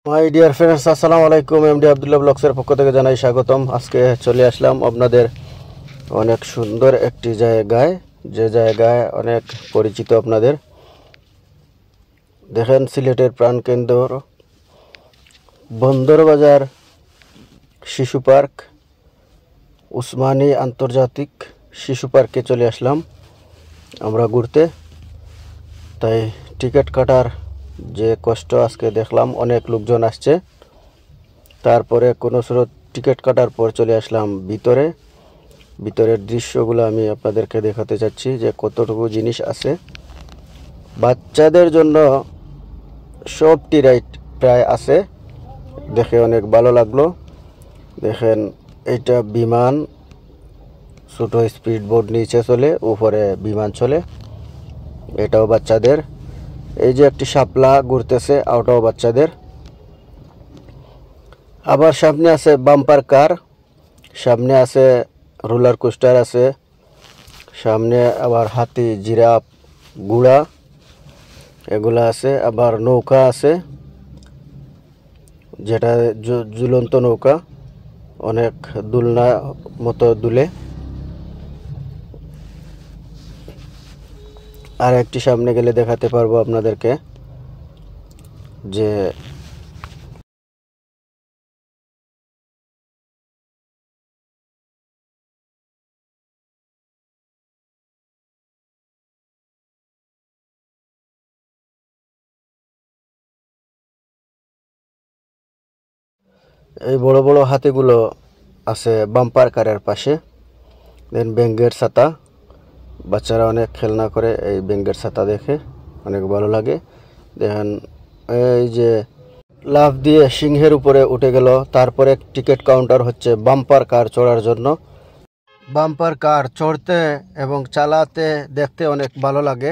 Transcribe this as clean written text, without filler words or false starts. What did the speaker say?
My dear friends, আসসালামু আলাইকুম। MD Abdullah ব্লগসের পক্ষ থেকে জানাই স্বাগতম। আজকে চলে আসলাম আপনাদের অনেক সুন্দর একটি জায়গায়, যে জায়গায় অনেক পরিচিত আপনাদের। দেখেন, সিলেটের প্রাণকেন্দ্র বন্দরবাজার শিশু পার্ক, উসমানী আন্তর্জাতিক শিশু পার্কে চলে আসলাম আমরা ঘুরতে। তাই টিকিট কাটার যে কষ্ট আজকে দেখলাম, অনেক লোকজন আসছে। তারপরে কোনো স্রোত টিকিট কাটার পর চলে আসলাম ভিতরের দৃশ্যগুলো আমি আপনাদেরকে দেখাতে চাচ্ছি যে কতটুকু জিনিস আছে। বাচ্চাদের জন্য সবটি রাইড প্রায় আছে, দেখে অনেক ভালো লাগলো। দেখেন, এইটা বিমান, ছোট স্পিড বোট নিচে চলে, উপরে বিমান চলে, এটাও বাচ্চাদের। এই যে একটি শাপলা ঘুরতেছে, ওটাও বাচ্চাদের। আবার সামনে আছে বাম্পার কার, সামনে আছে রোলার কোস্টার আছে, সামনে আবার হাতি, জিরাফ, ঘোড়া এগুলা আছে। আবার নৌকা আছে, যেটা ঝুলন্ত নৌকা, অনেক দুলনা মতো দুলে। আর একটি সামনে গেলে দেখাতে পারবো আপনাদেরকে যে এই বড় বড় হাতিগুলো আছে বাম্পার কারের পাশে। দেন ব্যাঙের ছাতা, বাচ্চারা অনেক খেলনা করে এই ব্যাঙের ছাতা দেখে, অনেক ভালো লাগে। দেখেন, এই যে লাফ দিয়ে সিংহের উপরে উঠে গেল। তারপরে টিকিট কাউন্টার হচ্ছে বাম্পার কার চড়ার জন্য। বাম্পার কার চড়তে এবং চালাতে দেখতে অনেক ভালো লাগে।